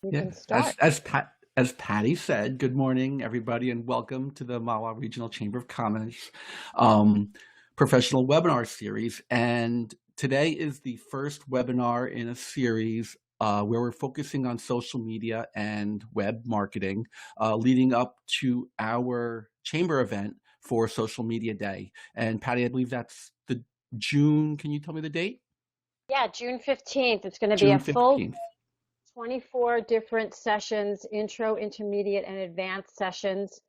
You Yeah, can start. as Patty said, good morning, everybody, and welcome to the Mahwah Regional Chamber of Commerce um, professional webinar series. And today is the first webinar in a series where we're focusing on social media and web marketing, leading up to our chamber event for Social Media Day. And Patty, I believe that's the June. Can you tell me the date? Yeah, June 15th. It's going to be June a full 15th. 24 different sessions, intro, intermediate, and advanced sessions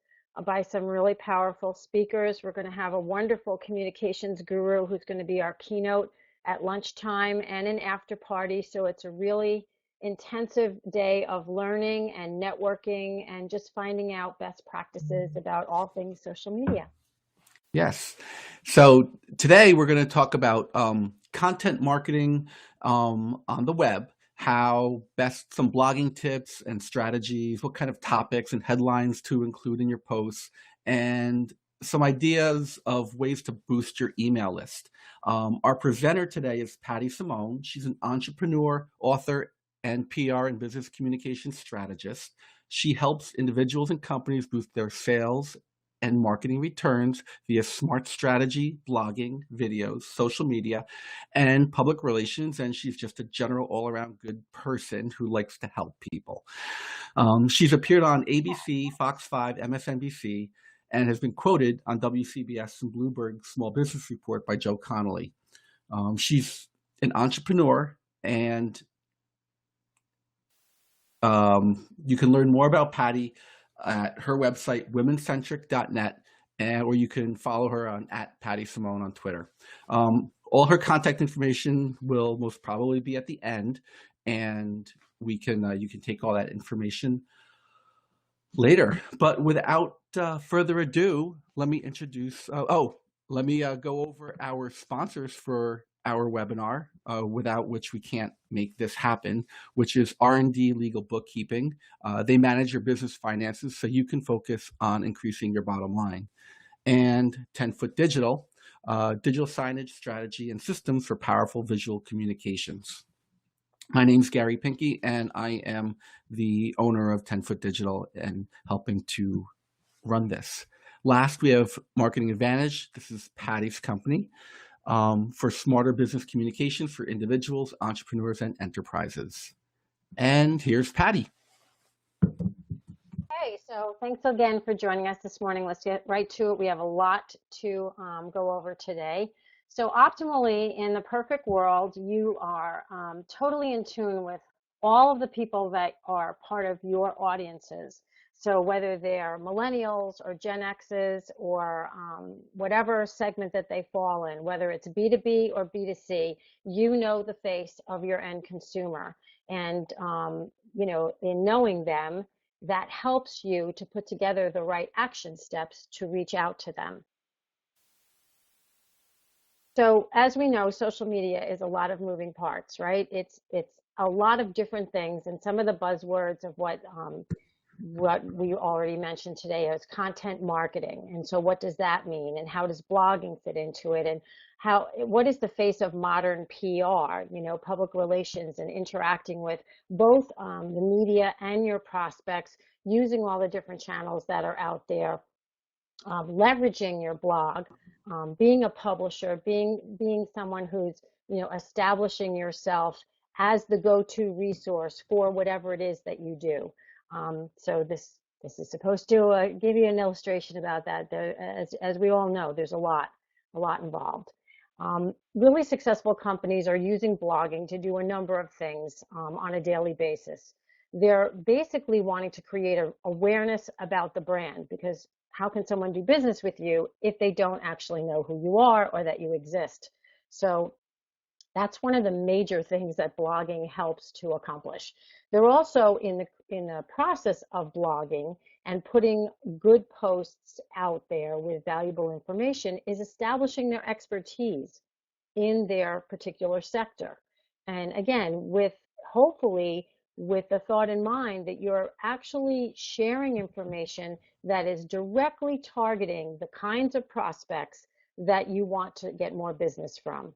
by some really powerful speakers. We're going to have a wonderful communications guru who's going to be our keynote at lunchtime and an after party. So it's a really intensive day of learning and networking and just finding out best practices about all things social media. Yes. So today we're going to talk about content marketing on the web, how best some blogging tips and strategies, what kind of topics and headlines to include in your posts, and some ideas of ways to boost your email list. Our presenter today is Patty Simone. She's an entrepreneur, author, and PR and business communication strategist. She helps individuals and companies boost their sales and marketing returns via smart strategy, blogging, videos, social media, and public relations. And she's just a general all around good person who likes to help people. She's appeared on ABC, Fox 5, MSNBC, and has been quoted on WCBS and Bloomberg Small Business Report by Joe Connolly. She's an entrepreneur, and you can learn more about Patty at her website, womencentric.net, or you can follow her on at Patty Simone on Twitter. All her contact information will most probably be at the end, and you can take all that information later. But without further ado, let me introduce. Let me go over our sponsors for our webinar, without which we can't make this happen, which is R&D Legal Bookkeeping. They manage your business finances so you can focus on increasing your bottom line. And 10-Foot Digital, digital signage strategy and systems for powerful visual communications. My name's Gary Pinky, and I am the owner of 10-Foot Digital and helping to run this. Last, we have Marketing Advantage. This is Patty's company for smarter business communications for individuals, entrepreneurs, and enterprises. And here's Patty. Hey, so thanks again for joining us this morning. Let's get right to it. We have a lot to go over today. So optimally, in the perfect world, you are totally in tune with all of the people that are part of your audiences. So whether they're millennials or Gen X's or whatever segment that they fall in, whether it's B2B or B2C, you know the face of your end consumer. And, in knowing them, that helps you to put together the right action steps to reach out to them. So as we know, social media is a lot of moving parts, right? It's a lot of different things, and some of the buzzwords of what we already mentioned today is content marketing. And so what does that mean? And how does blogging fit into it? And what is the face of modern PR, public relations and interacting with both the media and your prospects using all the different channels that are out there, leveraging your blog, being a publisher, being someone who's, establishing yourself as the go-to resource for whatever it is that you do. So this is supposed to give you an illustration about that. As we all know, there's a lot involved. Really successful companies are using blogging to do a number of things on a daily basis. They're basically wanting to create awareness about the brand, because how can someone do business with you if they don't actually know who you are or that you exist? So that's one of the major things that blogging helps to accomplish. They're also in the process of blogging and putting good posts out there with valuable information is establishing their expertise in their particular sector. And again, hopefully with the thought in mind that you're actually sharing information that is directly targeting the kinds of prospects that you want to get more business from.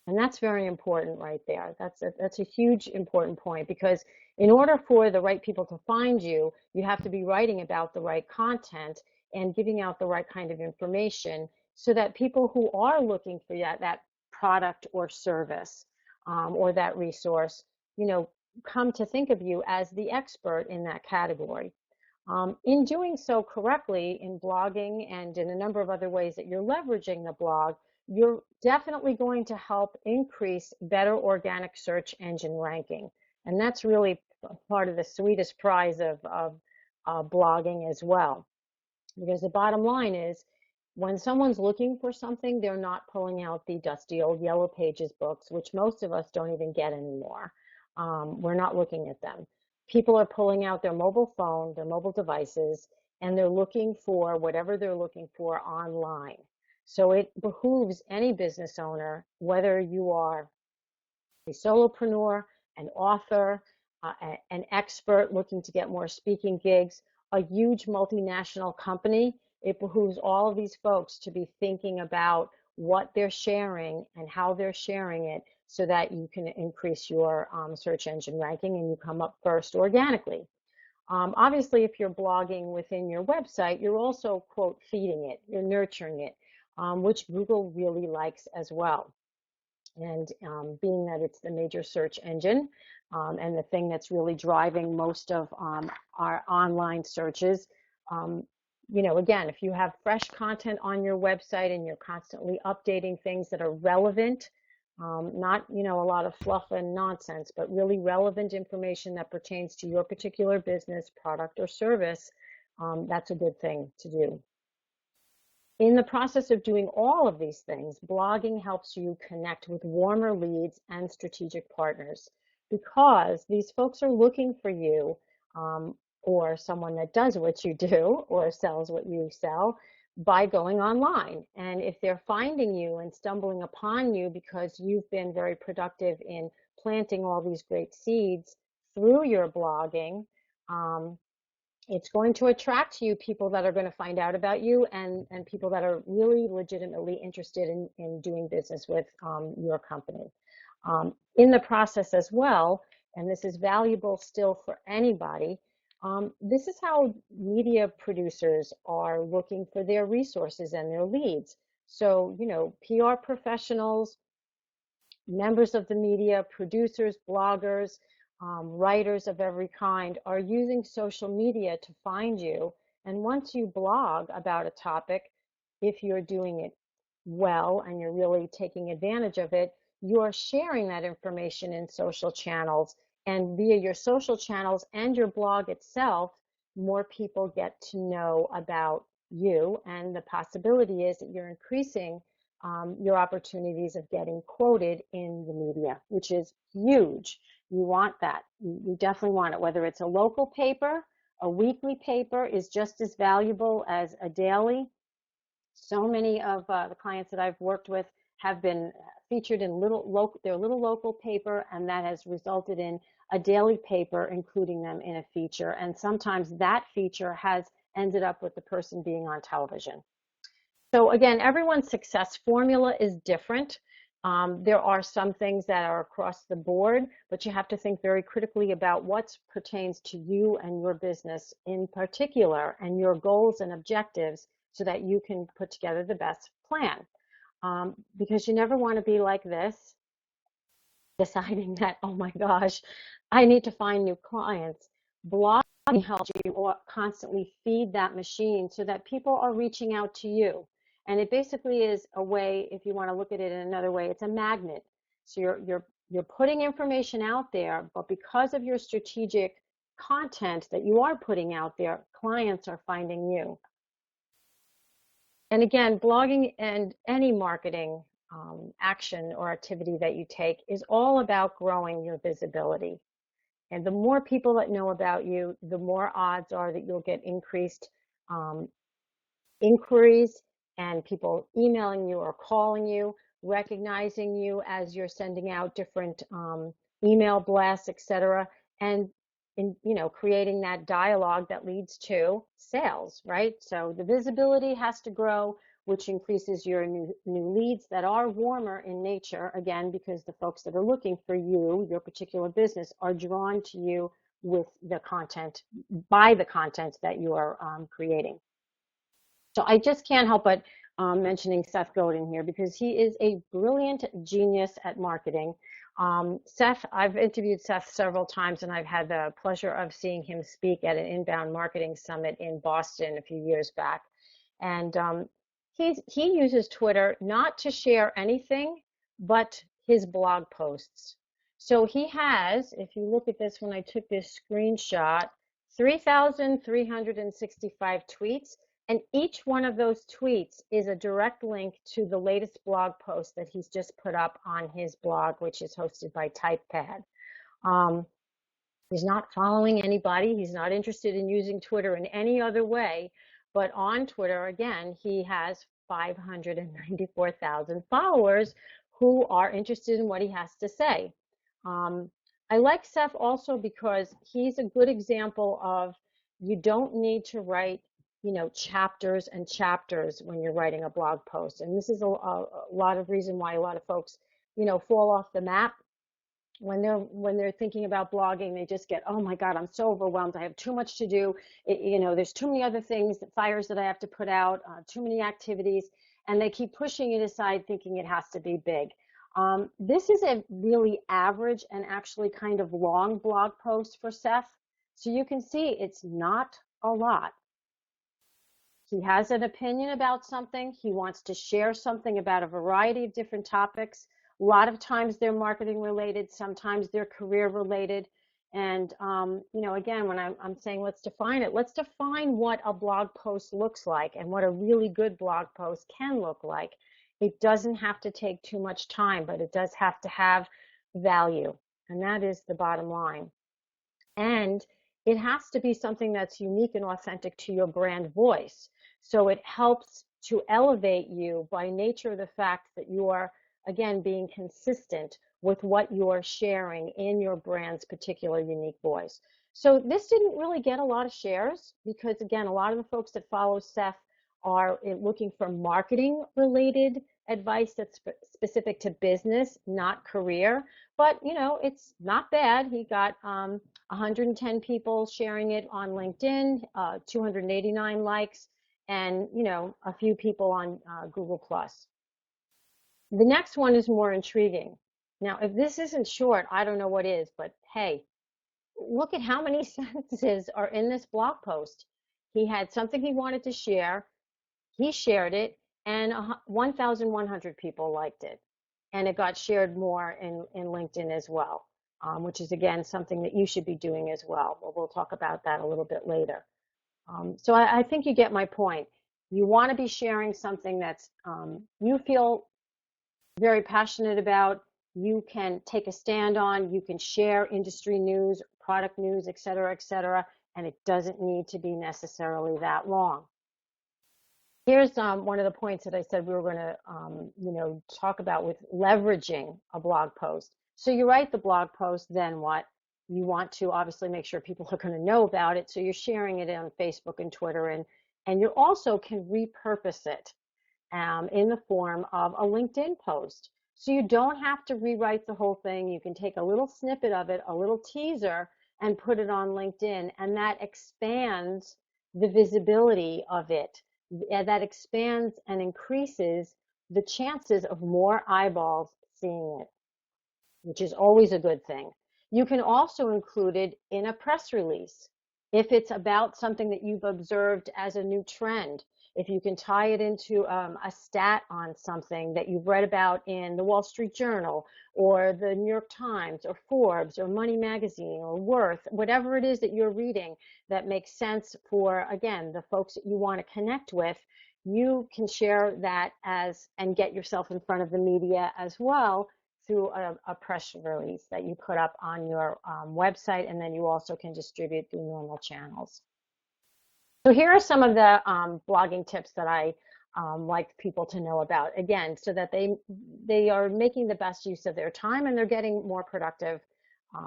And that's very important right there. That's a huge important point, because in order for the right people to find you, you have to be writing about the right content and giving out the right kind of information so that people who are looking for that product or service, or that resource, you know, come to think of you as the expert in that category. In doing so correctly in blogging and in a number of other ways that you're leveraging the blog, you're definitely going to help increase better organic search engine ranking. And that's really part of the sweetest prize of blogging as well. Because the bottom line is, when someone's looking for something, they're not pulling out the dusty old Yellow Pages books, which most of us don't even get anymore. We're not looking at them. People are pulling out their mobile phone, their mobile devices, and they're looking for whatever they're looking for online. So it behooves any business owner, whether you are a solopreneur, an author, an expert looking to get more speaking gigs, a huge multinational company, it behooves all of these folks to be thinking about what they're sharing and how they're sharing it so that you can increase your search engine ranking and you come up first organically. Obviously, if you're blogging within your website, you're also, quote, feeding it, you're nurturing it, which Google really likes as well. And being that it's the major search engine, and the thing that's really driving most of our online searches, again, if you have fresh content on your website and you're constantly updating things that are relevant, not, a lot of fluff and nonsense, but really relevant information that pertains to your particular business, product, or service, that's a good thing to do. In the process of doing all of these things, blogging helps you connect with warmer leads and strategic partners, because these folks are looking for you, or someone that does what you do or sells what you sell, by going online. And if they're finding you and stumbling upon you because you've been very productive in planting all these great seeds through your blogging, it's going to attract to you people that are going to find out about you, and people that are really legitimately interested in doing business with your company. In the process as well, and this is valuable still for anybody, this is how media producers are looking for their resources and their leads. So, PR professionals, members of the media, producers, bloggers, writers of every kind are using social media to find you. And once you blog about a topic, if you're doing it well and you're really taking advantage of it, you're sharing that information in social channels. And via your social channels and your blog itself, more people get to know about you. And the possibility is that you're increasing your opportunities of getting quoted in the media, which is huge. You want that. You definitely want it. Whether it's a local paper, a weekly paper is just as valuable as a daily. So many of the clients that I've worked with have been featured in their little local paper, and that has resulted in a daily paper including them in a feature. And sometimes that feature has ended up with the person being on television. So again, everyone's success formula is different. There are some things that are across the board, but you have to think very critically about what pertains to you and your business in particular, and your goals and objectives, so that you can put together the best plan. Because you never want to be like this, deciding that, oh my gosh, I need to find new clients. Blogging helps you constantly feed that machine so that people are reaching out to you. And it basically is a way, if you want to look at it in another way, it's a magnet. So you're putting information out there, but because of your strategic content that you are putting out there, clients are finding you. And again, blogging and any marketing action or activity that you take is all about growing your visibility. And the more people that know about you, the more odds are that you'll get increased inquiries and people emailing you or calling you, recognizing you as you're sending out different email blasts, etc., and creating that dialogue that leads to sales, right? So the visibility has to grow. which increases your new leads that are warmer in nature, again, because the folks that are looking for you, your particular business, are drawn to you with the content, by the content that you are creating. So I just can't help but mentioning Seth Godin here because he is a brilliant genius at marketing. Seth, I've interviewed Seth several times, and I've had the pleasure of seeing him speak at an inbound marketing summit in Boston a few years back. And he uses Twitter not to share anything but his blog posts. So he has, if you look at this when I took this screenshot, 3,365 tweets. And each one of those tweets is a direct link to the latest blog post that he's just put up on his blog, which is hosted by TypePad. He's not following anybody. He's not interested in using Twitter in any other way. But on Twitter, again, he has 594,000 followers who are interested in what he has to say. I like Seth also because he's a good example of you don't need to write chapters and chapters when you're writing a blog post. And this is a lot of reason why a lot of folks, fall off the map when they're thinking about blogging. They just get, oh my God, I'm so overwhelmed. I have too much to do. There's too many other things, fires that I have to put out, too many activities, and they keep pushing it aside thinking it has to be big. This is a really average and actually kind of long blog post for Seth. So you can see it's not a lot. He has an opinion about something. He wants to share something about a variety of different topics. A lot of times they're marketing related, sometimes they're career related. And, again, when I'm saying let's define it, let's define what a blog post looks like and what a really good blog post can look like. It doesn't have to take too much time, but it does have to have value. And that is the bottom line. And it has to be something that's unique and authentic to your brand voice. So it helps to elevate you by nature of the fact that you are, again, being consistent with what you're sharing in your brand's particular unique voice. So this didn't really get a lot of shares because, again, a lot of the folks that follow Seth are looking for marketing related advice that's specific to business, not career. But, it's not bad. He got 110 people sharing it on LinkedIn, 289 likes, and, a few people on Google+. The next one is more intriguing. Now, if this isn't short, I don't know what is, but hey, look at how many sentences are in this blog post. He had something he wanted to share. He shared it, and 1,100 people liked it. And it got shared more in LinkedIn as well, which is, again, something that you should be doing as well. But we'll talk about that a little bit later. So I think you get my point. You want to be sharing something that's you feel very passionate about, you can take a stand on, you can share industry news, product news, et cetera, and it doesn't need to be necessarily that long. Here's one of the points that I said we were going to, talk about with leveraging a blog post. So you write the blog post, then what? You want to obviously make sure people are going to know about it, so you're sharing it on Facebook and Twitter, and you also can repurpose it in the form of a LinkedIn post. So you don't have to rewrite the whole thing. You can take a little snippet of it, a little teaser, and put it on LinkedIn, and that expands the visibility of it. That expands and increases the chances of more eyeballs seeing it, which is always a good thing. You can also include it in a press release if it's about something that you've observed as a new trend. If you can tie it into a stat on something that you've read about in the Wall Street Journal or the New York Times or Forbes or Money Magazine or Worth, whatever it is that you're reading that makes sense for, again, the folks that you want to connect with, you can share that and get yourself in front of the media as well through a press release that you put up on your website, and then you also can distribute through normal channels. So here are some of the blogging tips that I like people to know about, again, so that they are making the best use of their time and they're getting more productive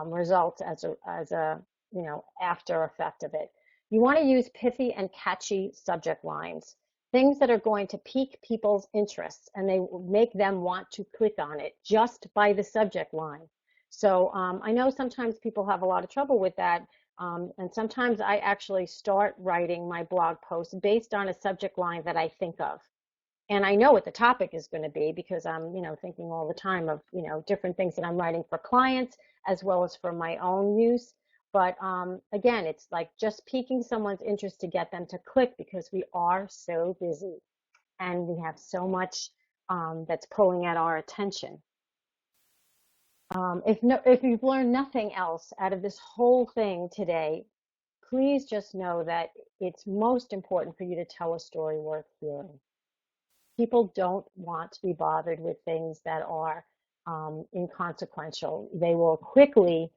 results as a after effect of it. You want to use pithy and catchy subject lines. things that are going to pique people's interests and they make them want to click on it just by the subject line. So I know sometimes people have a lot of trouble with that. And sometimes I actually start writing my blog posts based on a subject line that I think of. And I know what the topic is going to be because I'm, thinking all the time of, different things that I'm writing for clients as well as for my own use. But again, it's like just piquing someone's interest to get them to click because we are so busy and we have so much that's pulling at our attention. If you've learned nothing else out of this whole thing today, please just know that it's most important for you to tell a story worth hearing. People don't want to be bothered with things that are inconsequential. They will quickly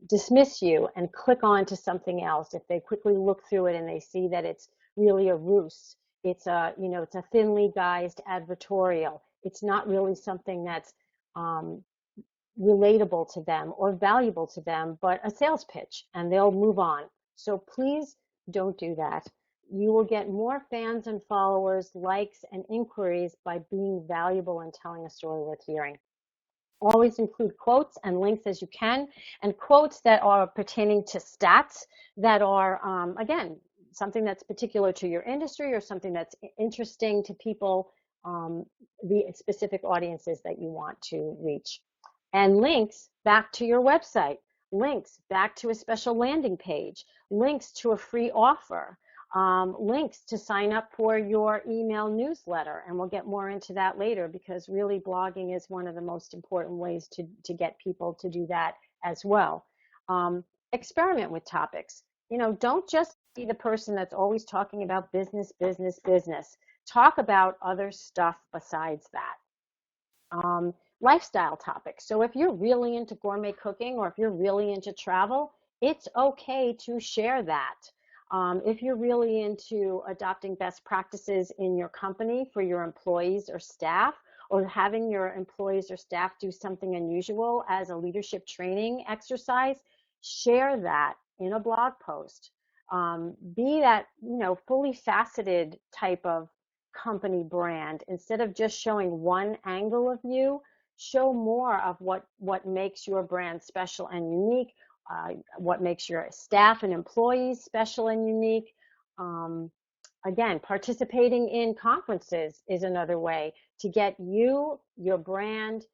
dismiss you and click on to something else if they quickly look through it and they see that it's really a ruse. It's it's a thinly guised advertorial. It's not really something that's relatable to them or valuable to them, but a sales pitch, and they'll move on. So please don't do that. You will get more fans and followers, likes, and inquiries by being valuable and telling a story worth hearing. Always include quotes and links as you can, and quotes that are pertaining to stats that are, again, something that's particular to your industry or something that's interesting to people, the specific audiences that you want to reach. And links back to your website, links back to a special landing page, links to a free offer, links to sign up for your email newsletter. And we'll get more into that later because really blogging is one of the most important ways to get people to do that as well. Experiment with topics. Don't just be the person that's always talking about business, business, business. Talk about other stuff besides that. Lifestyle topics. So if you're really into gourmet cooking or if you're really into travel, it's okay to share that. If you're really into adopting best practices in your company for your employees or staff, or having your employees or staff do something unusual as a leadership training exercise, share that in a blog post. Be that, fully faceted type of company brand. Instead of just showing one angle of you, show more of what makes your brand special and unique, what makes your staff and employees special and unique. Again, participating in conferences is another way to get you, your brand,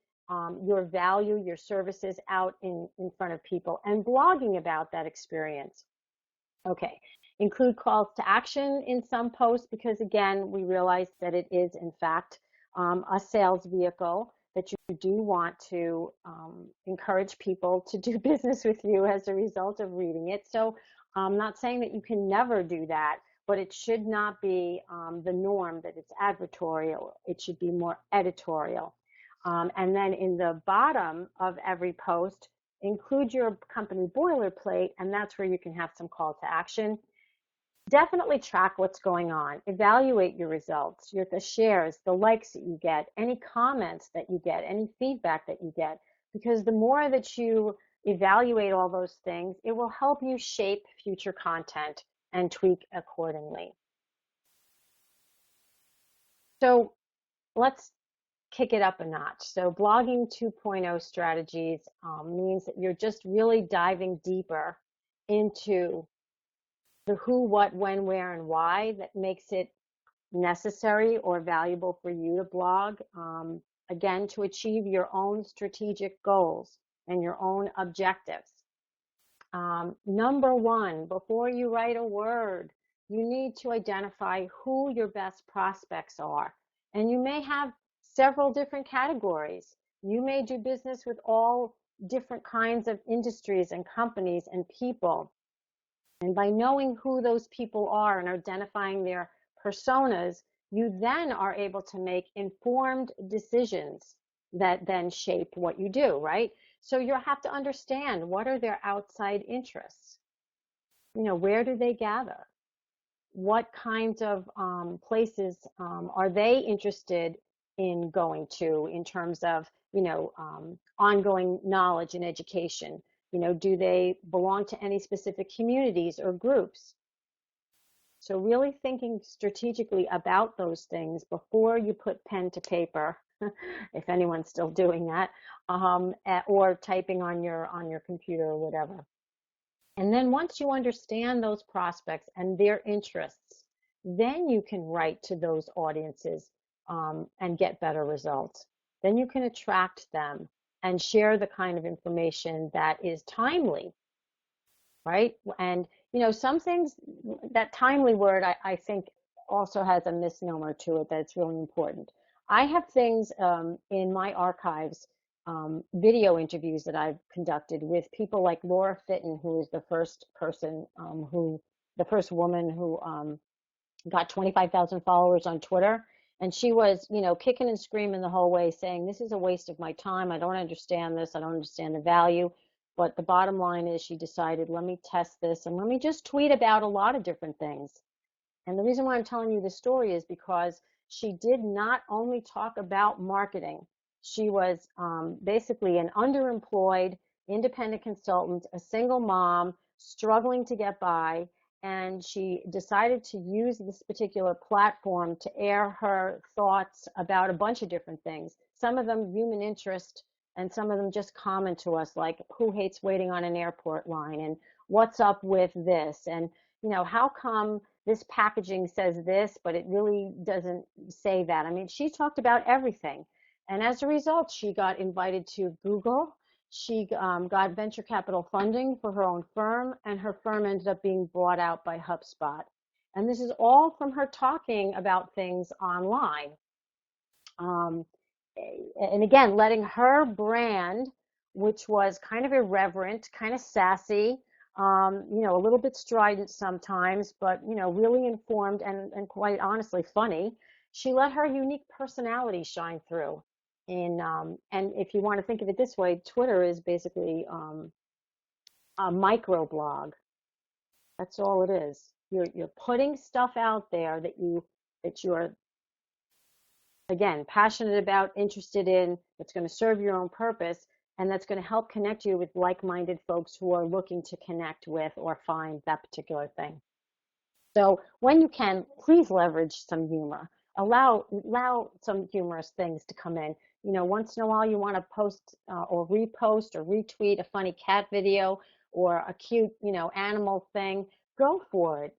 your value, your services out in front of people, and blogging about that experience. Okay, include calls to action in some posts because, again, we realize that it is, in fact, a sales vehicle, that you do want to encourage people to do business with you as a result of reading it. So I'm not saying that you can never do that, but it should not be the norm that it's advertorial. It should be more editorial. And then in the bottom of every post, include your company boilerplate, and that's where you can have some call to action. Definitely track what's going on. Evaluate your results, the shares, the likes that you get, any comments that you get, any feedback that you get, because the more that you evaluate all those things, it will help you shape future content and tweak accordingly. So let's kick it up a notch. So blogging 2.0 strategies means that you're just really diving deeper into the who, what, when, where, and why that makes it necessary or valuable for you to blog, again, to achieve your own strategic goals and your own objectives. Number one, before you write a word, you need to identify who your best prospects are. And you may have several different categories. You may do business with all different kinds of industries and companies and people. And by knowing who those people are and identifying their personas, you then are able to make informed decisions that then shape what you do, right? So you have to understand, what are their outside interests? Where do they gather? What kinds of places are they interested in going to in terms of, ongoing knowledge and education? Do they belong to any specific communities or groups? So really thinking strategically about those things before you put pen to paper, if anyone's still doing that, or typing on your computer or whatever. And then once you understand those prospects and their interests, then you can write to those audiences and get better results. Then you can attract them and share the kind of information that is timely, right? And, some things, that timely word, I think also has a misnomer to it that's really important. I have things in my archives, video interviews that I've conducted with people like Laura Fitton, who is the first person the first woman who got 25,000 followers on Twitter. And she was, kicking and screaming the whole way saying, this is a waste of my time. I don't understand this. I don't understand the value. But the bottom line is she decided, let me test this and let me just tweet about a lot of different things. And the reason why I'm telling you this story is because she did not only talk about marketing. She was basically an underemployed independent consultant, a single mom, struggling to get by, and she decided to use this particular platform to air her thoughts about a bunch of different things. Some of them human interest, and some of them just common to us, like who hates waiting on an airport line, and what's up with this, and how come this packaging says this, but it really doesn't say that. I mean, she talked about everything. And as a result, she got invited to Google. She got venture capital funding for her own firm, and her firm ended up being bought out by HubSpot. And this is all from her talking about things online. And again, letting her brand, which was kind of irreverent, kind of sassy, a little bit strident sometimes, but, really informed and quite honestly funny. She let her unique personality shine through. And if you want to think of it this way, Twitter is basically a microblog. That's all it is. You're putting stuff out there that you're, again, passionate about, interested in, that's going to serve your own purpose, and that's going to help connect you with like-minded folks who are looking to connect with or find that particular thing. So when you can, please leverage some humor. Allow some humorous things to come in. Once in a while you want to post or repost or retweet a funny cat video or a cute, animal thing. Go for it.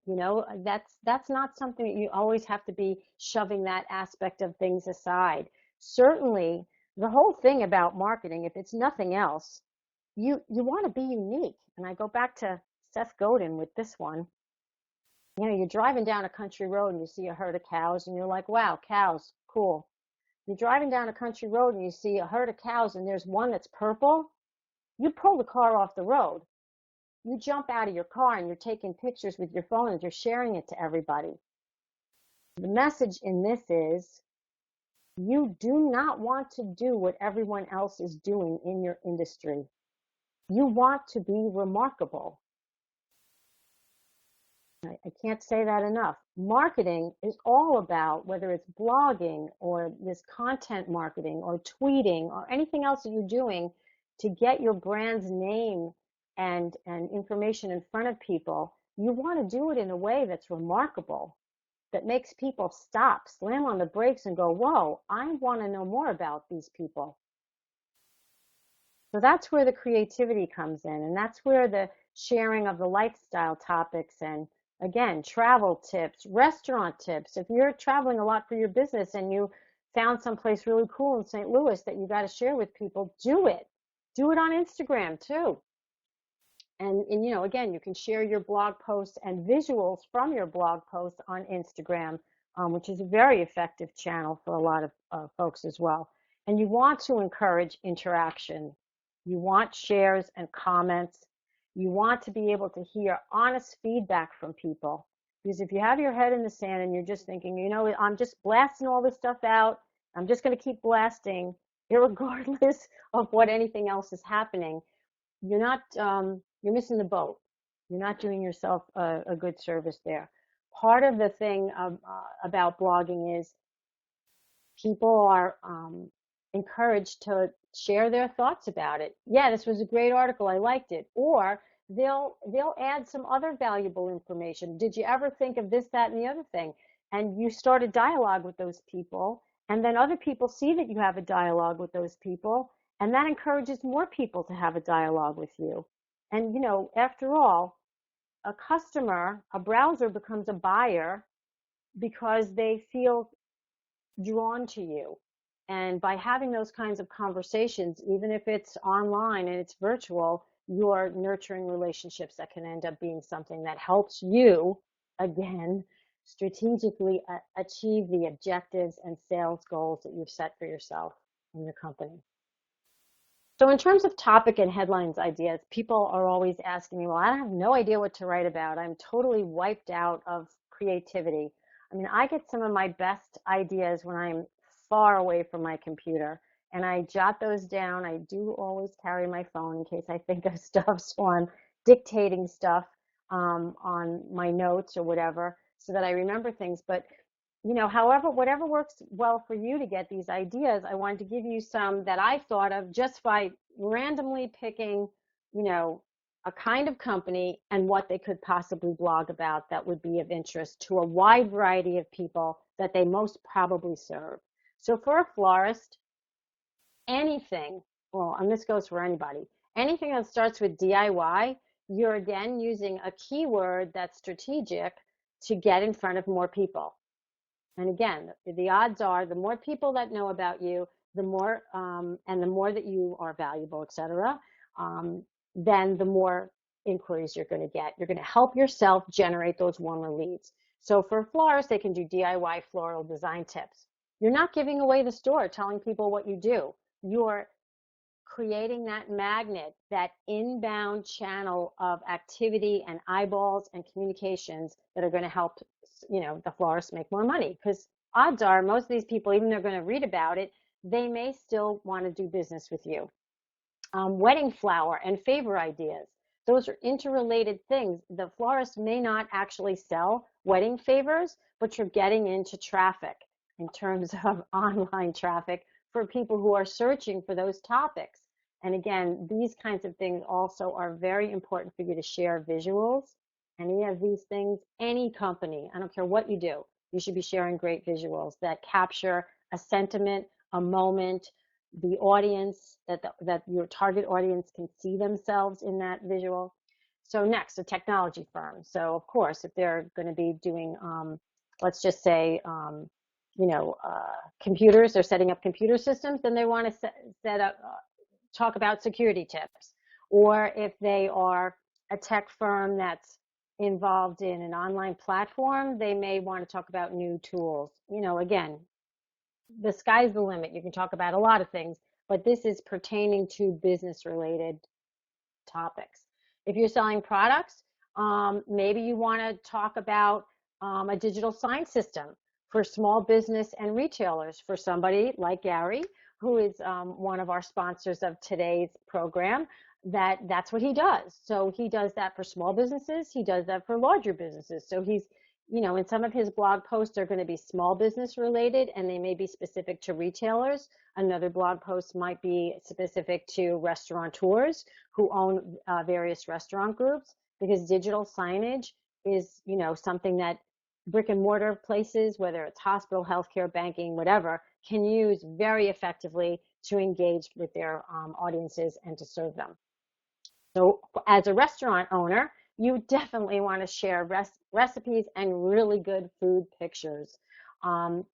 That's not something that you always have to be shoving that aspect of things aside. Certainly, the whole thing about marketing, if it's nothing else, you want to be unique. And I go back to Seth Godin with this one. You're driving down a country road and you see a herd of cows and you're like, wow, cows, cool. You're driving down a country road and you see a herd of cows and there's one that's purple. You pull the car off the road. You jump out of your car and you're taking pictures with your phone and you're sharing it to everybody. The message in this is you do not want to do what everyone else is doing in your industry. You want to be remarkable. I can't say that enough. Marketing is all about, whether it's blogging or this content marketing or tweeting or anything else that you're doing to get your brand's name and information in front of people, you want to do it in a way that's remarkable, that makes people stop, slam on the brakes and go, whoa, I want to know more about these people. So that's where the creativity comes in, and that's where the sharing of the lifestyle topics and, again, travel tips, restaurant tips. If you're traveling a lot for your business and you found someplace really cool in St. Louis that you got to share with people, do it. Do it on Instagram too. And again, you can share your blog posts and visuals from your blog posts on Instagram, which is a very effective channel for a lot of folks as well. And you want to encourage interaction. You want shares and comments. You want to be able to hear honest feedback from people. Because if you have your head in the sand and you're just thinking, I'm just blasting all this stuff out, I'm just going to keep blasting, irregardless of what anything else is happening, you're missing the boat. You're not doing yourself a good service there. Part of the thing about blogging is people are encouraged to share their thoughts about it. Yeah, this was a great article. I liked it. Or they'll add some other valuable information. Did you ever think of this, that, and the other thing? And you start a dialogue with those people, and then other people see that you have a dialogue with those people, and that encourages more people to have a dialogue with you. And after all, a customer, a browser becomes a buyer because they feel drawn to you. And by having those kinds of conversations, even if it's online and it's virtual, you're nurturing relationships that can end up being something that helps you, again, strategically achieve the objectives and sales goals that you've set for yourself and your company. So in terms of topic and headlines ideas, people are always asking me, well, I have no idea what to write about. I'm totally wiped out of creativity. I mean, I get some of my best ideas when I'm far away from my computer, and I jot those down. I do always carry my phone in case I think of stuff, so I'm dictating stuff on my notes or whatever so that I remember things. But however, whatever works well for you to get these ideas, I wanted to give you some that I thought of just by randomly picking, a kind of company and what they could possibly blog about that would be of interest to a wide variety of people that they most probably serve. So for a florist, anything, well, and this goes for anybody, anything that starts with DIY, you're again using a keyword that's strategic to get in front of more people. And again, the odds are the more people that know about you, the more and the more that you are valuable, et cetera, then the more inquiries you're going to get. You're going to help yourself generate those warmer leads. So for florists, they can do DIY floral design tips. You're not giving away the store telling people what you do. You're creating that magnet, that inbound channel of activity and eyeballs and communications that are going to help, the florists make more money. Because odds are most of these people, even though they're going to read about it, they may still want to do business with you. Wedding flower and favor ideas. Those are interrelated things. The florist may not actually sell wedding favors, but you're getting into traffic in terms of online traffic for people who are searching for those topics. And again, these kinds of things also are very important for you to share visuals. Any of these things, any company, I don't care what you do, you should be sharing great visuals that capture a sentiment, a moment, the audience, that your target audience can see themselves in that visual. So next, a technology firm. So of course, if they're going to be doing, let's just say, computers, they're setting up computer systems, then they want to set up, talk about security tips. Or if they are a tech firm that's involved in an online platform, they may want to talk about new tools. Again, the sky's the limit. You can talk about a lot of things, but this is pertaining to business related topics. If you're selling products, maybe you want to talk about a digital sign system for small business and retailers. For somebody like Gary, who is one of our sponsors of today's program, that's what he does. So he does that for small businesses. He does that for larger businesses. So he's, and some of his blog posts are going to be small business related, and they may be specific to retailers. Another blog post might be specific to restaurateurs who own various restaurant groups, because digital signage is, something that brick and mortar places, whether it's hospital, healthcare, banking, whatever, can use very effectively to engage with their audiences and to serve them. So as a restaurant owner, you definitely want to share recipes and really good food pictures.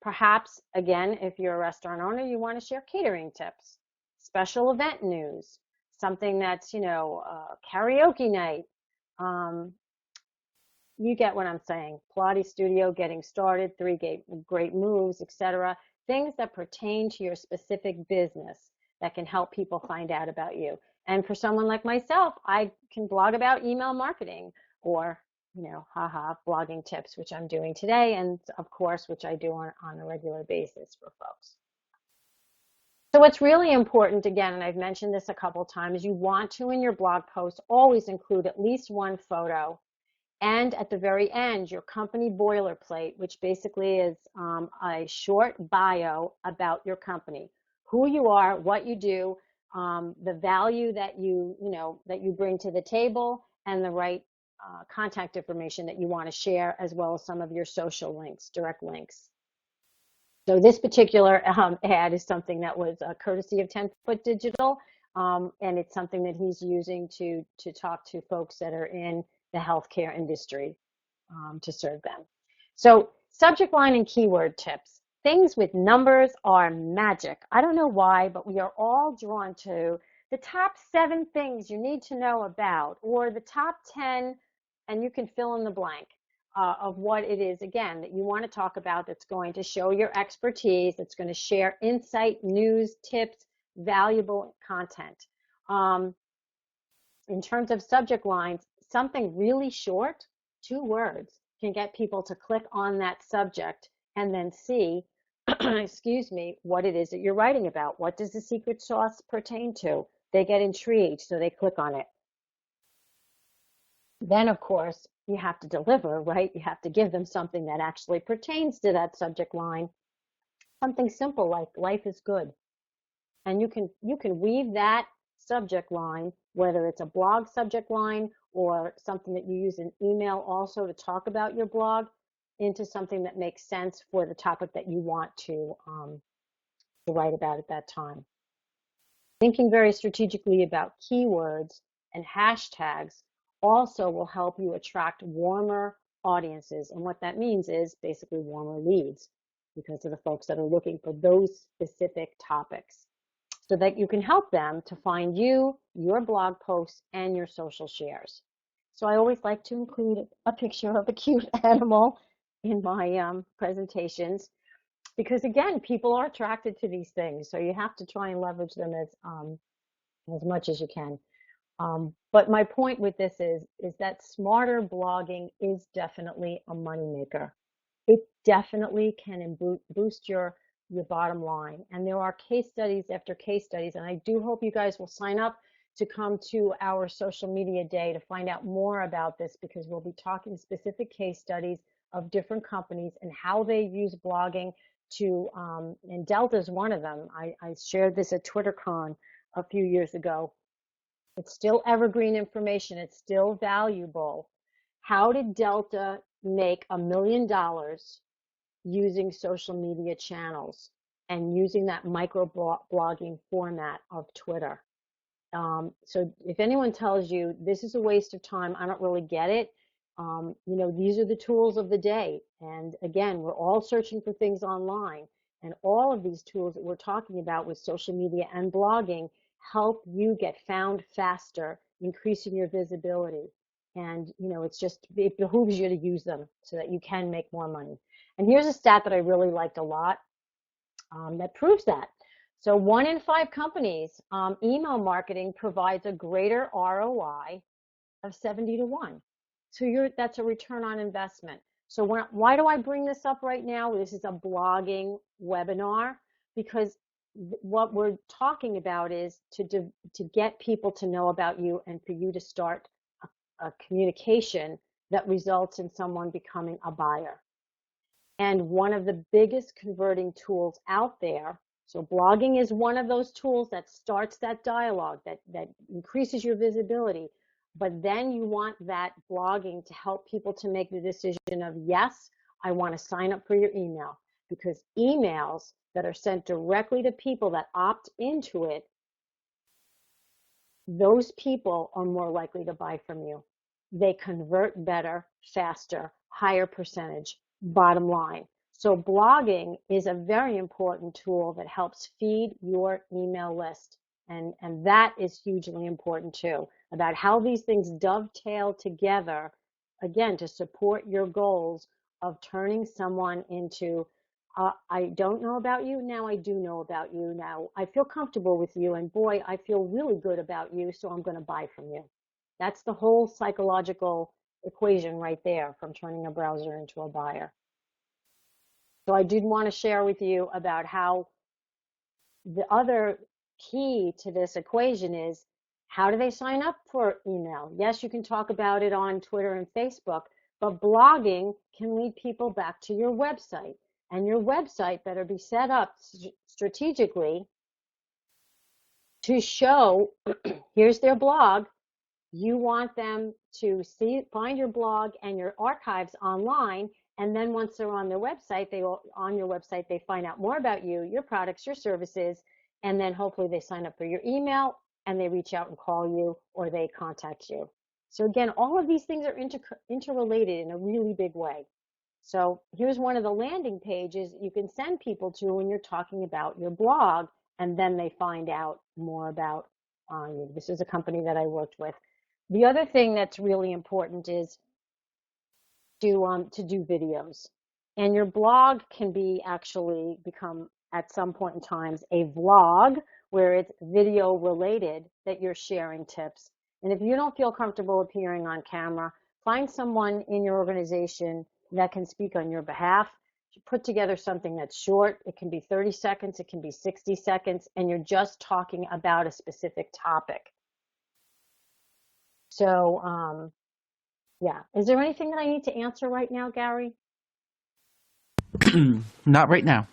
Perhaps, again, if you're a restaurant owner, you want to share catering tips, special event news, something that's, karaoke night. You get what I'm saying. Pilates studio getting started, 3 great moves, etc. Things that pertain to your specific business that can help people find out about you. And for someone like myself, I can blog about email marketing or, blogging tips, which I'm doing today, and of course, which I do on a regular basis for folks. So what's really important, again, and I've mentioned this a couple times, you want to, in your blog post, always include at least one photo. And at the very end, your company boilerplate, which basically is a short bio about your company, who you are, what you do, the value that you bring to the table, and the right contact information that you want to share, as well as some of your social links, direct links. So this particular ad is something that was courtesy of 10 Foot Digital, and it's something that he's using to talk to folks that are in the healthcare industry to serve them. So subject line and keyword tips. Things with numbers are magic. I don't know why, but we are all drawn to the top 7 things you need to know about, or the top 10, and you can fill in the blank of what it is, again, that you want to talk about that's going to show your expertise, that's going to share insight, news, tips, valuable content. In terms of subject lines, something really short, 2 words, can get people to click on that subject and then see, excuse me, what it is that you're writing about. What does the secret sauce pertain to? They get intrigued, so they click on it. Then, of course, you have to deliver, right? You have to give them something that actually pertains to that subject line. Something simple like life is good. And you can weave that subject line, whether it's a blog subject line or something that you use in email also to talk about your blog, into something that makes sense for the topic that you want to write about at that time. Thinking very strategically about keywords and hashtags also will help you attract warmer audiences. And what that means is basically warmer leads, because of the folks that are looking for those specific topics, so that you can help them to find you, your blog posts, and your social shares. So I always like to include a picture of a cute animal in my presentations, because again, people are attracted to these things. So you have to try and leverage them as much as you can. But my point with this is that smarter blogging is definitely a moneymaker. It definitely can boost your bottom line. And there are case studies after case studies. And I do hope you guys will sign up to come to our social media day to find out more about this, because we'll be talking specific case studies of different companies and how they use blogging to, and Delta is one of them. I shared this at TwitterCon a few years ago. It's still evergreen information. It's still valuable. How did Delta make $1 million using social media channels and using that micro blogging format of Twitter? So if anyone tells you this is a waste of time, I don't really get it. These are the tools of the day. And again, we're all searching for things online. And all of these tools that we're talking about with social media and blogging help you get found faster, increasing your visibility. And, it behooves you to use them so that you can make more money. And here's a stat that I really liked a lot that proves that. So 1 in 5 companies, email marketing provides a greater ROI of 70 to 1. So that's a return on investment. So why do I bring this up right now? This is a blogging webinar, because what we're talking about is to get people to know about you and for you to start a communication that results in someone becoming a buyer. And one of the biggest converting tools out there, so blogging is one of those tools that starts that dialogue, that increases your visibility. But then you want that blogging to help people to make the decision of, yes, I want to sign up for your email, because emails that are sent directly to people that opt into it, those people are more likely to buy from you. They convert better, faster, higher percentage, bottom line. So blogging is a very important tool that helps feed your email list. And that is hugely important too, about how these things dovetail together, again, to support your goals of turning someone into, I don't know about you, now I do know about you, now I feel comfortable with you, and boy, I feel really good about you, so I'm going to buy from you. That's the whole psychological equation right there, from turning a browser into a buyer. So I did want to share with you about how the other key to this equation is, how do they sign up for email? Yes, you can talk about it on Twitter and Facebook, but blogging can lead people back to your website. And your website better be set up strategically to show, here's their blog. You want them to find your blog and your archives online. And then once they're on their website, on your website, they find out more about you, your products, your services, and then hopefully they sign up for your email and they reach out and call you or they contact you. So again, all of these things are interrelated in a really big way. So here's one of the landing pages you can send people to when you're talking about your blog, and then they find out more about you. This is a company that I worked with. The other thing that's really important is to do videos. And your blog can actually become at some point in times a vlog where it's video related that you're sharing tips. And if you don't feel comfortable appearing on camera, find someone in your organization that can speak on your behalf. Put together something that's short. It can be 30 seconds, it can be 60 seconds, and you're just talking about a specific topic. So, yeah. Is there anything that I need to answer right now, Gary? Not right now.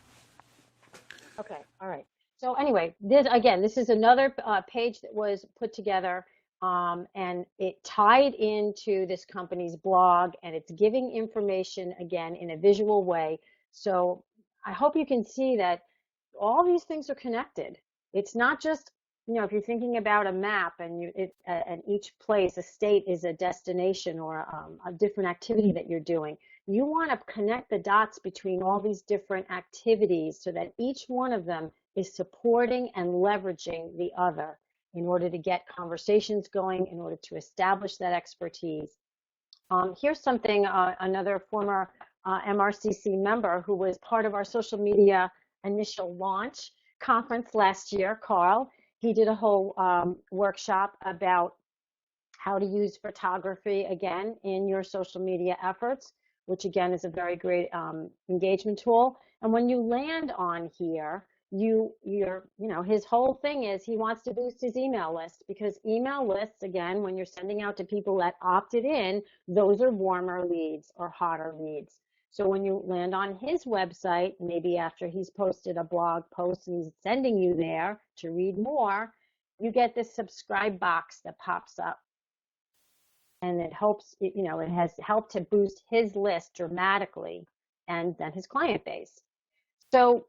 Okay, all right. So anyway, this is another page that was put together, and it tied into this company's blog, and it's giving information again in a visual way. So I hope you can see that all these things are connected. It's not just, if you're thinking about a map and and each place, a state is a destination or a different activity that you're doing. You want to connect the dots between all these different activities so that each one of them is supporting and leveraging the other in order to get conversations going, in order to establish that expertise. Here's something, another former MRCC member who was part of our social media initial launch conference last year, Carl. He did a whole workshop about how to use photography again in your social media efforts, which again is a very great engagement tool. And when you land on here, his whole thing is he wants to boost his email list, because email lists, again, when you're sending out to people that opted in, those are warmer leads or hotter leads. So when you land on his website, maybe after he's posted a blog post and he's sending you there to read more, you get this subscribe box that pops up. And it helps, it has helped to boost his list dramatically and then his client base. So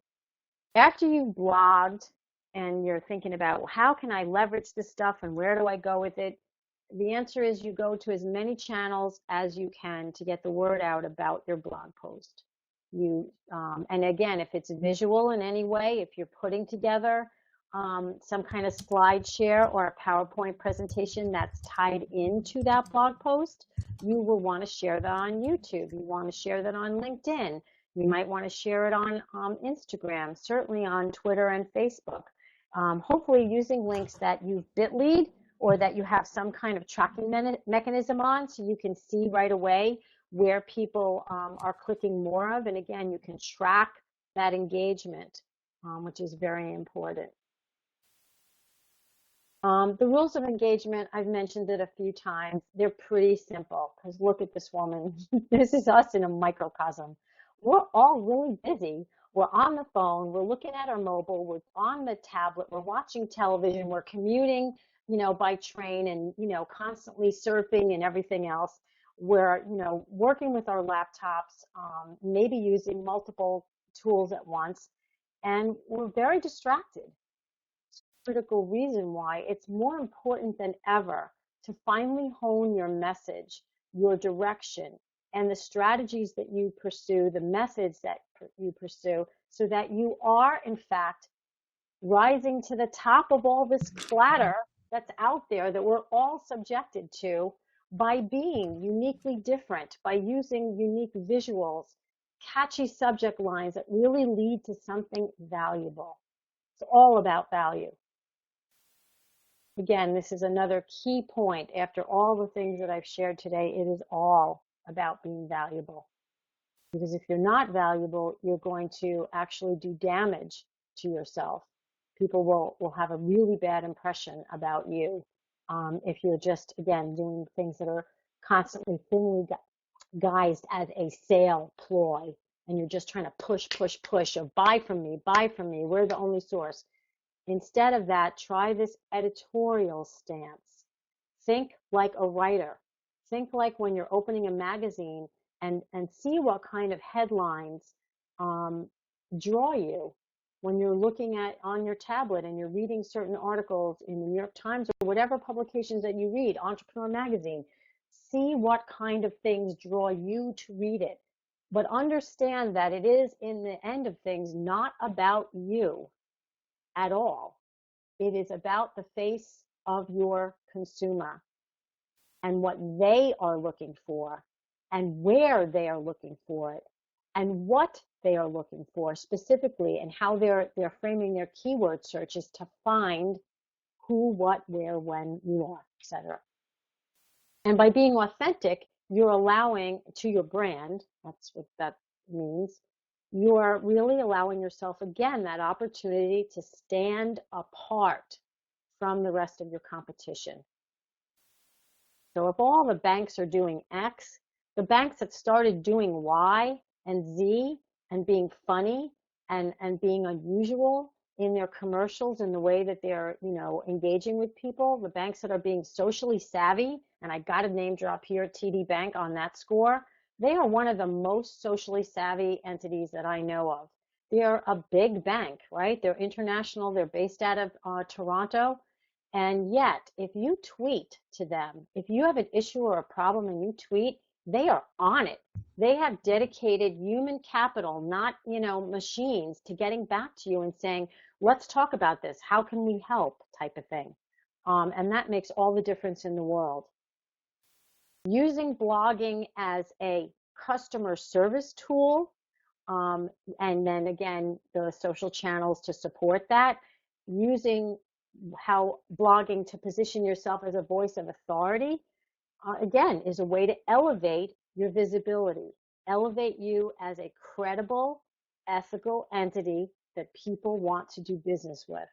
after you've blogged and you're thinking about, well, how can I leverage this stuff and where do I go with it? The answer is you go to as many channels as you can to get the word out about your blog post. And again, if it's visual in any way, if you're putting together some kind of slide share or a PowerPoint presentation that's tied into that blog post, you will want to share that on YouTube. You want to share that on LinkedIn. You might want to share it on Instagram, certainly on Twitter and Facebook. Hopefully using links that you've bit.ly'd or that you have some kind of tracking mechanism on, so you can see right away where people are clicking more of. And again, you can track that engagement, which is very important. The rules of engagement, I've mentioned it a few times. They're pretty simple, because look at this woman. This is us in a microcosm. We're all really busy. We're on the phone. We're looking at our mobile. We're on the tablet. We're watching television. We're commuting, by train and, constantly surfing and everything else. We're, working with our laptops, maybe using multiple tools at once, and we're very distracted. Critical reason why it's more important than ever to finally hone your message, your direction, and the strategies that you pursue, the methods that you pursue, so that you are, in fact, rising to the top of all this clatter that's out there that we're all subjected to by being uniquely different, by using unique visuals, catchy subject lines that really lead to something valuable. It's all about value. Again, this is another key point. After all the things that I've shared today, it is all about being valuable. Because if you're not valuable, you're going to actually do damage to yourself. People will have a really bad impression about you if you're just, again, doing things that are constantly thinly guised as a sale ploy, and you're just trying to push, or buy from me, we're the only source. Instead of that, try this editorial stance. Think like a writer. Think like when you're opening a magazine and see what kind of headlines um, draw you when you're looking at on your tablet and you're reading certain articles in the New York Times or whatever publications that you read, Entrepreneur Magazine. See what kind of things draw you to read it. But understand that it is, in the end of things, not about you at all. It is about the face of your consumer and what they are looking for and where they are looking for it and what they are looking for specifically, and how they're framing their keyword searches to find who, what, where, when, more, etc. And by being authentic, you're allowing to your brand, that's what that means, you are really allowing yourself, again, that opportunity to stand apart from the rest of your competition. So if all the banks are doing X, the banks that started doing Y and Z and being funny and being unusual in their commercials and the way that they're, engaging with people, the banks that are being socially savvy, and I got a name drop here, TD Bank on that score, they are one of the most socially savvy entities that I know of. They're a big bank, right? They're international. They're based out of Toronto. And yet, if you tweet to them, if you have an issue or a problem and you tweet, they are on it. They have dedicated human capital, not, machines, to getting back to you and saying, let's talk about this. How can we help, type of thing. And that makes all the difference in the world. Using blogging as a customer service tool, and then again, the social channels to support that, using how blogging to position yourself as a voice of authority, again, is a way to elevate your visibility, elevate you as a credible, ethical entity that people want to do business with.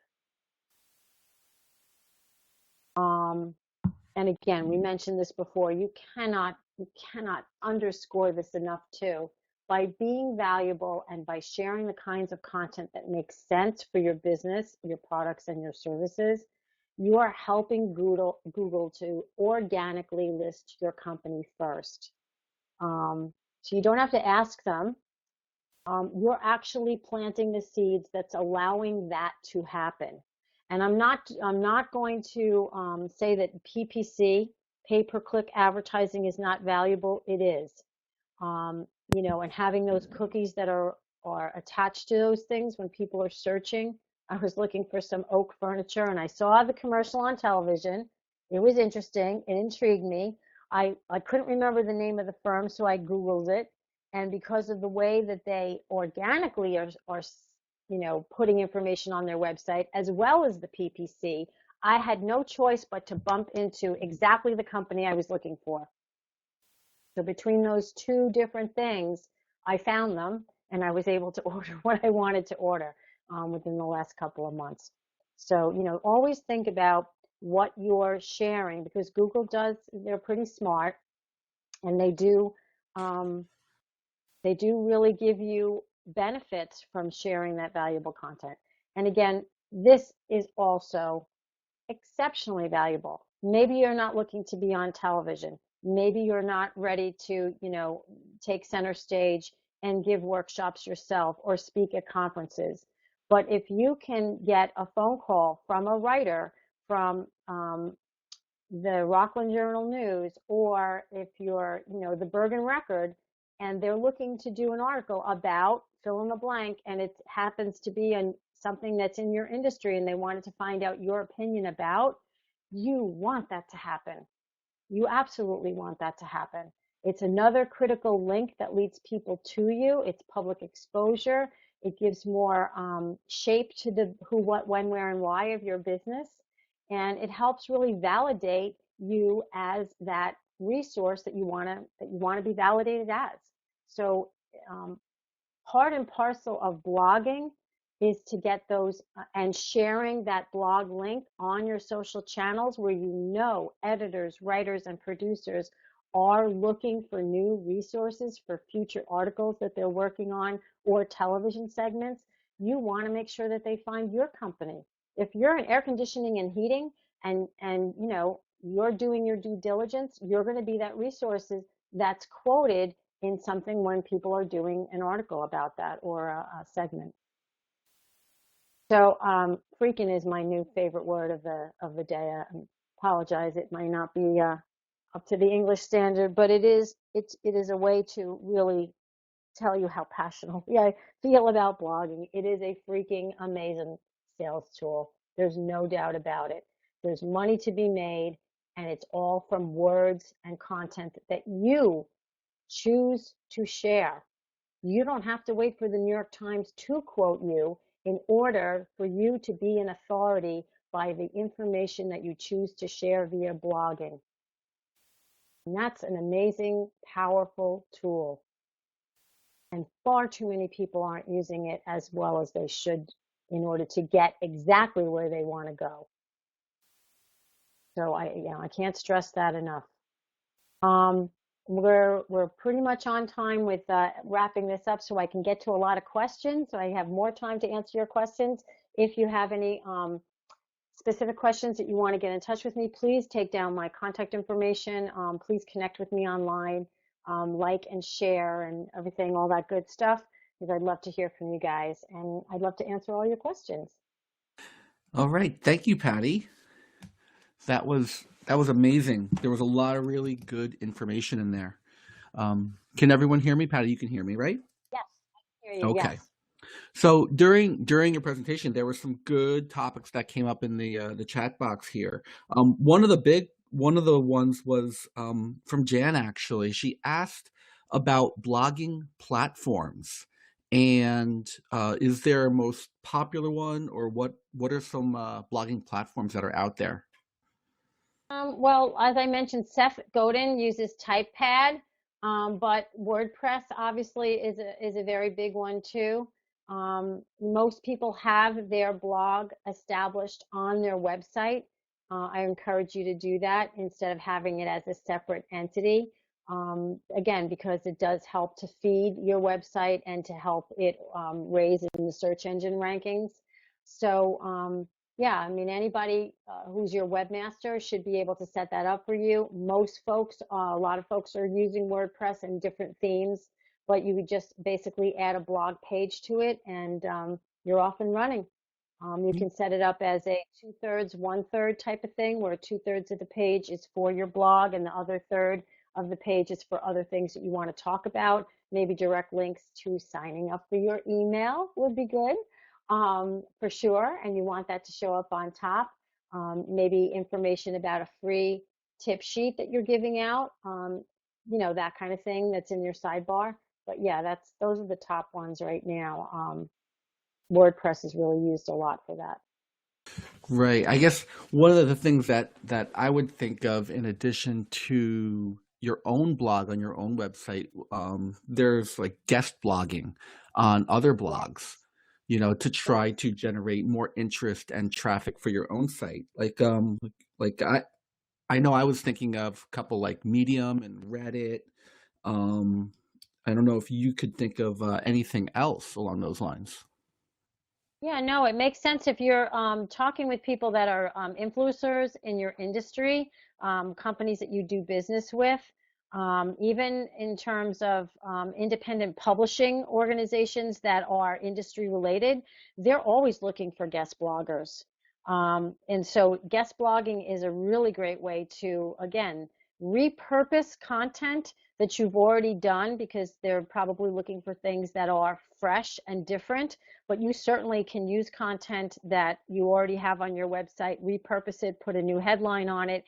And again, we mentioned this before, you cannot underscore this enough too. By being valuable and by sharing the kinds of content that makes sense for your business, your products, and your services, you are helping Google to organically list your company first. So you don't have to ask them. You're actually planting the seeds that's allowing that to happen. And I'm not going to say that PPC, pay-per-click advertising, is not valuable. It is. And having those cookies that are attached to those things when people are searching. I was looking for some oak furniture and I saw the commercial on television. It was interesting. It intrigued me. I couldn't remember the name of the firm, so I Googled it. And because of the way that they organically are putting information on their website, as well as the PPC, I had no choice but to bump into exactly the company I was looking for. So between those two different things, I found them and I was able to order what I wanted to order within the last couple of months. So, always think about what you're sharing, because Google they're pretty smart, and they do really give you benefits from sharing that valuable content. And again, this is also exceptionally valuable. Maybe you're not looking to be on television. Maybe you're not ready to, take center stage and give workshops yourself or speak at conferences. But if you can get a phone call from a writer from the Rockland Journal News, or if you're, the Bergen Record, and they're looking to do an article about fill in the blank, and it happens to be something that's in your industry, and they wanted to find out your opinion about, you want that to happen. You absolutely want that to happen. It's another critical link that leads people to you. It's public exposure. It gives more shape to the who, what, when, where, and why of your business. And it helps really validate you as that resource that you want to be validated as. So part and parcel of blogging is to get those and sharing that blog link on your social channels where editors, writers, and producers are looking for new resources for future articles that they're working on or television segments. You want to make sure that they find your company. If you're in air conditioning and heating and you're doing your due diligence, you're going to be that resources that's quoted in something when people are doing an article about that or a segment. So freaking is my new favorite word of the day. I apologize, it might not be up to the English standard, but it is a way to really tell you how passionately I feel about blogging. It is a freaking amazing sales tool. There's no doubt about it. There's money to be made, and it's all from words and content that you choose to share. You don't have to wait for the New York Times to quote you in order for you to be an authority by the information that you choose to share via blogging. And that's an amazing, powerful tool. And far too many people aren't using it as well as they should in order to get exactly where they want to go. So I can't stress that enough. We're pretty much on time with wrapping this up so I can get to a lot of questions. So I have more time to answer your questions. If you have any specific questions that you want to get in touch with me, please take down my contact information. Please connect with me online, like and share and everything, all that good stuff, because I'd love to hear from you guys and I'd love to answer all your questions. All right. Thank you, Patty. That was amazing. There was a lot of really good information in there. Can everyone hear me? Patty, you can hear me, right? Yes, I can hear you. Okay. Yes. So during your presentation, there were some good topics that came up in the chat box here. One of the ones was from Jan, actually. She asked about blogging platforms, and is there a most popular one, or what are some blogging platforms that are out there? Well, as I mentioned, Seth Godin uses TypePad, but WordPress obviously is a very big one too. Most people have their blog established on their website. I encourage you to do that instead of having it as a separate entity. Again, because it does help to feed your website and to help it raise in the search engine rankings. So yeah, I mean, anybody who's your webmaster should be able to set that up for you. Most folks, a lot of folks are using WordPress and different themes, but you would just basically add a blog page to it and you're off and running. You can set it up as a 2/3, 1/3 type of thing, where 2/3 of the page is for your blog and the other third of the page is for other things that you want to talk about. Maybe direct links to signing up for your email would be good. For sure, and you want that to show up on top. Maybe information about a free tip sheet that you're giving out, that kind of thing that's in your sidebar. But yeah, those are the top ones right now. WordPress is really used a lot for that. Right. I guess one of the things that I would think of in addition to your own blog on your own website, there's like guest blogging on other blogs, to try to generate more interest and traffic for your own site. Like I know I was thinking of a couple like Medium and Reddit. Um, I don't know if you could think of anything else along those lines. Yeah, no, it makes sense if you're talking with people that are influencers in your industry, companies that you do business with, even in terms of independent publishing organizations that are industry related, they're always looking for guest bloggers. And so guest blogging is a really great way to, again, repurpose content that you've already done because they're probably looking for things that are fresh and different, but you certainly can use content that you already have on your website, repurpose it, put a new headline on it,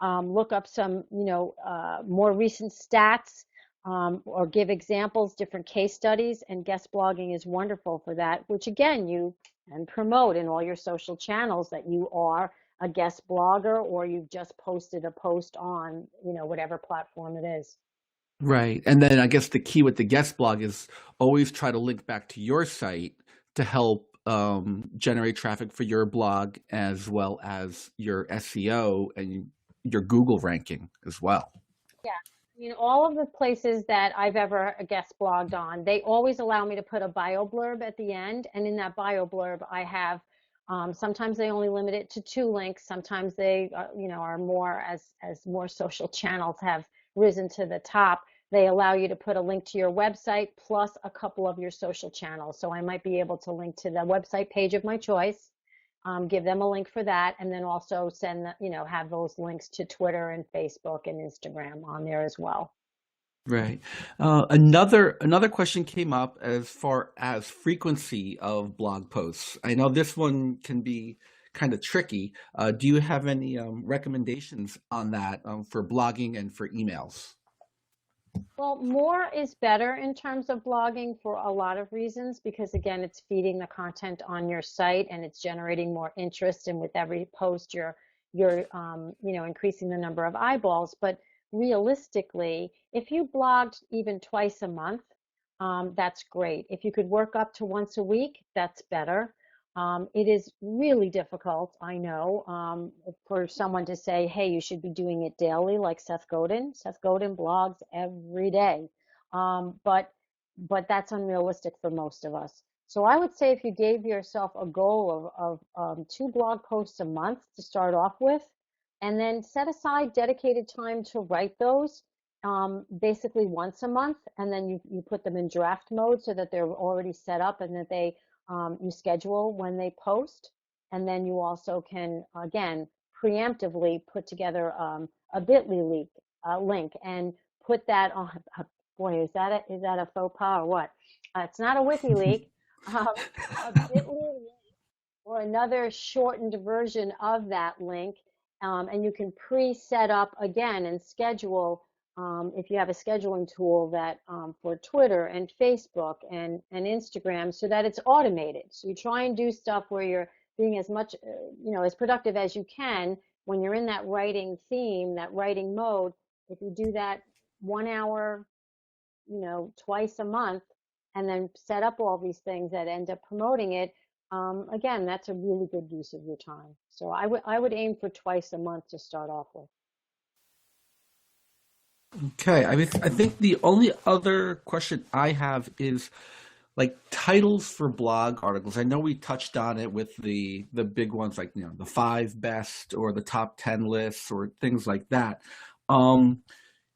look up some, more recent stats, or give examples, different case studies, and guest blogging is wonderful for that, which again, you can promote in all your social channels that you are a guest blogger or you've just posted a post on, whatever platform it is. Right. And then I guess the key with the guest blog is always try to link back to your site to help generate traffic for your blog as well as your SEO and your Google ranking as well. Yeah. All of the places that I've ever guest blogged on, they always allow me to put a bio blurb at the end. And in that bio blurb, I have Sometimes they only limit it to 2 links. Sometimes they, are more as more social channels have risen to the top. They allow you to put a link to your website plus a couple of your social channels. So I might be able to link to the website page of my choice, give them a link for that, and then also send, have those links to Twitter and Facebook and Instagram on there as well. Right. Another question came up as far as frequency of blog posts. I know this one can be kind of tricky. Do you have any recommendations on that for blogging and for emails? Well, more is better in terms of blogging for a lot of reasons, because again, it's feeding the content on your site and it's generating more interest. And with every post, you're increasing the number of eyeballs. But realistically, if you blogged even twice a month, that's great. If you could work up to once a week, that's better. It is really difficult, I know, for someone to say, hey, you should be doing it daily, like Seth Godin. Seth Godin blogs every day. But that's unrealistic for most of us. So I would say if you gave yourself a goal of 2 blog posts a month to start off with, and then set aside dedicated time to write those, basically once a month, and then you put them in draft mode so that they're already set up and that you schedule when they post. And then you also can, again, preemptively put together a bit.ly link and put that on. Boy, is that a faux pas or what? It's not a WikiLeaks. Um, a bit.ly or another shortened version of that link. And you can pre-set up again and schedule, if you have a scheduling tool that for Twitter and Facebook and Instagram, so that it's automated. So you try and do stuff where you're being as much, as productive as you can when you're in that writing theme, that writing mode. If you do that 1 hour, twice a month, and then set up all these things that end up promoting it, again, that's a really good use of your time. So I would aim for twice a month to start off with. Okay, I think the only other question I have is like titles for blog articles. I know we touched on it with the big ones like the 5 best or the top 10 lists or things like that. Um,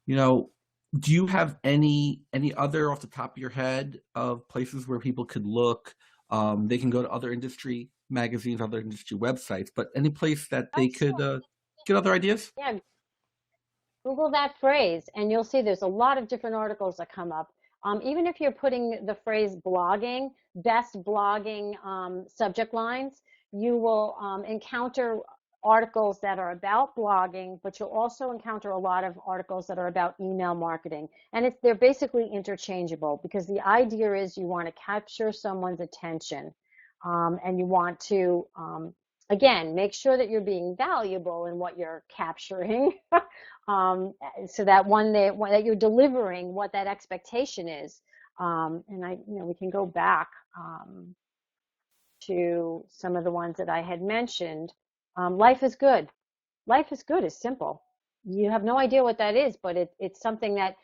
you know, do you have any other off the top of your head of places where people could look? They can go to other industry magazines, other industry websites, but any place that Oh, they could sure. get other ideas? Yeah, Google that phrase, and you'll see there's a lot of different articles that come up. Even if you're putting the phrase blogging, best blogging subject lines, you will encounter articles that are about blogging, but you'll also encounter a lot of articles that are about email marketing. And they're basically interchangeable, because the idea is you want to capture someone's attention, and you want to, again, make sure that you're being valuable in what you're capturing. So that you're delivering what that expectation is. And we can go back to some of the ones that I had mentioned. Life is good. Life is good is simple. You have no idea what that is, but it's something that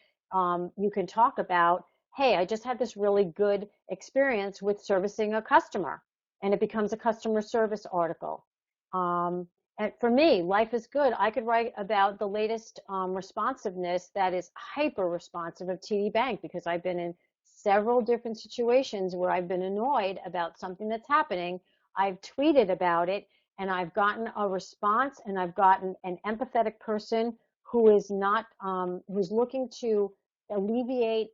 you can talk about. Hey, I just had this really good experience with servicing a customer, and it becomes a customer service article. Um, and for me, life is good. I could write about the latest responsiveness that is hyper responsive of TD Bank, because I've been in several different situations where I've been annoyed about something that's happening. I've tweeted about it, and I've gotten a response, and I've gotten an empathetic person who is not, who's looking to alleviate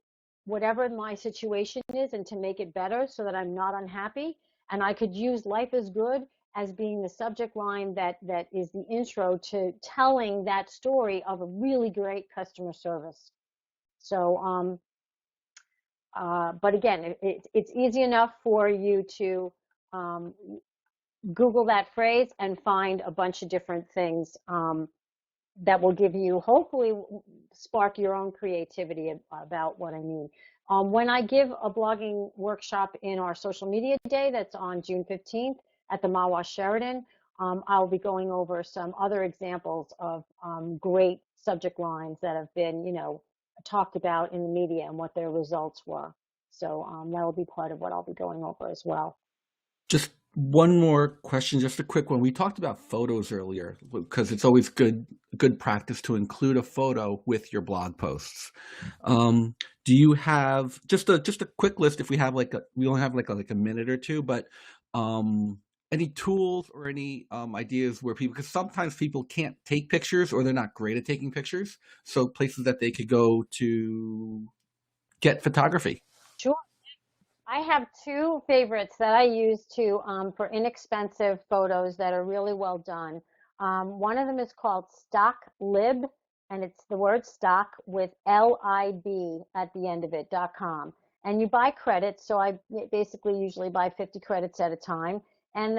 whatever my situation is and to make it better so that I'm not unhappy. And I could use life is good as being the subject line that is the intro to telling that story of a really great customer service. So, but again, it's easy enough for you to um, Google that phrase and find a bunch of different things that will give you, hopefully, spark your own creativity about what I mean. When I give a blogging workshop in our social media day, that's on June 15th at the Mawa Sheridan, I'll be going over some other examples of great subject lines that have been, talked about in the media and what their results were. So that'll be part of what I'll be going over as well. Just One more question, just a quick one. We talked about photos earlier because it's always good practice to include a photo with your blog posts. Do you have just a quick list? If we have we only have like a minute or two, but any tools or any ideas where people, because sometimes people can't take pictures or they're not great at taking pictures, so places that they could go to get photography. Sure. I have two favorites that I use to for inexpensive photos that are really well done. One of them is called Stock Lib, and it's the word stock with LIB at the end of it.com. And you buy credits, so I basically usually buy 50 credits at a time. And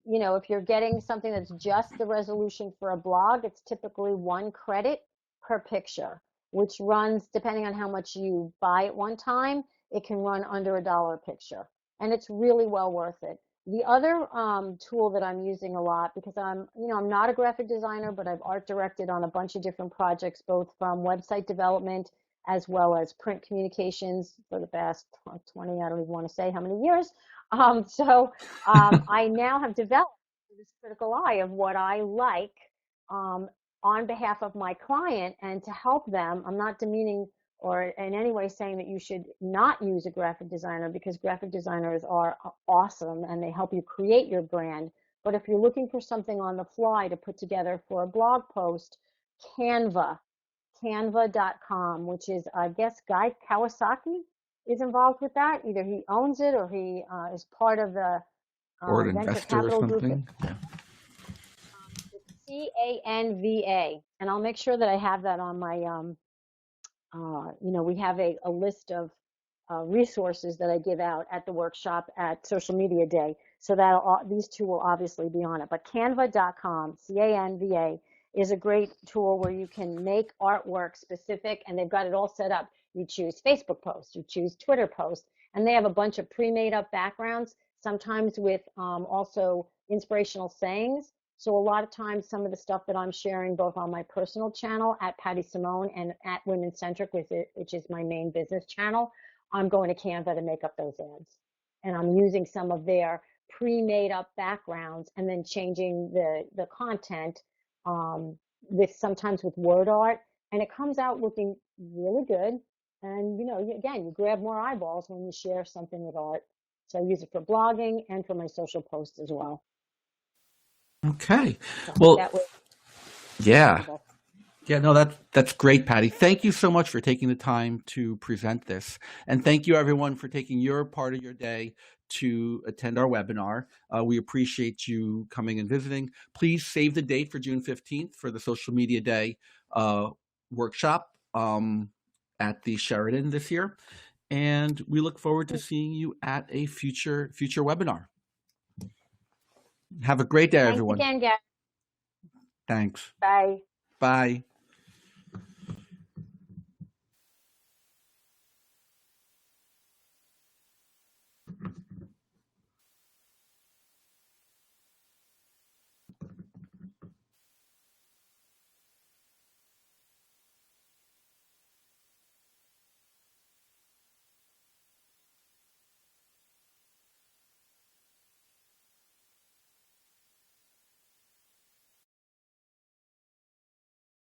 if you're getting something that's just the resolution for a blog, it's typically 1 credit per picture, which runs, depending on how much you buy at one time, it can run under $1 a picture, and it's really well worth it. The other tool that I'm using a lot, because I'm not a graphic designer, but I've art directed on a bunch of different projects, both from website development as well as print communications for the past 20, I don't even want to say how many years. I now have developed this critical eye of what I like um, on behalf of my client and to help them. I'm not demeaning or in any way saying that you should not use a graphic designer, because graphic designers are awesome and they help you create your brand. But if you're looking for something on the fly to put together for a blog post, Canva, canva.com, which is, I guess, Guy Kawasaki is involved with that. Either he owns it or he is part of the Or an venture investor or capital group. something. Yeah. It's Canva, and I'll make sure that I have that on my we have a list of resources that I give out at the workshop at Social Media Day. So that these two will obviously be on it. But canva.com, Canva, is a great tool where you can make artwork specific, and they've got it all set up. You choose Facebook posts, you choose Twitter posts, and they have a bunch of pre-made up backgrounds, sometimes with also inspirational sayings. So a lot of times, some of the stuff that I'm sharing both on my personal channel at Patty Simone and at Women Centric, which is my main business channel, I'm going to Canva to make up those ads. And I'm using some of their pre-made up backgrounds and then changing the content with sometimes with word art. And it comes out looking really good. And, again, you grab more eyeballs when you share something with art. So I use it for blogging and for my social posts as well. Okay. So Well, that was yeah. possible. Yeah, no, that's great, Patty. Thank you so much for taking the time to present this. And thank you, everyone, for taking your part of your day to attend our webinar. We appreciate you coming and visiting. Please save the date for June 15th for the Social Media Day workshop at the Sheridan this year. And we look forward to seeing you at a future webinar. Have a great day, Thanks everyone. again, Gary. Thanks. Bye. Bye.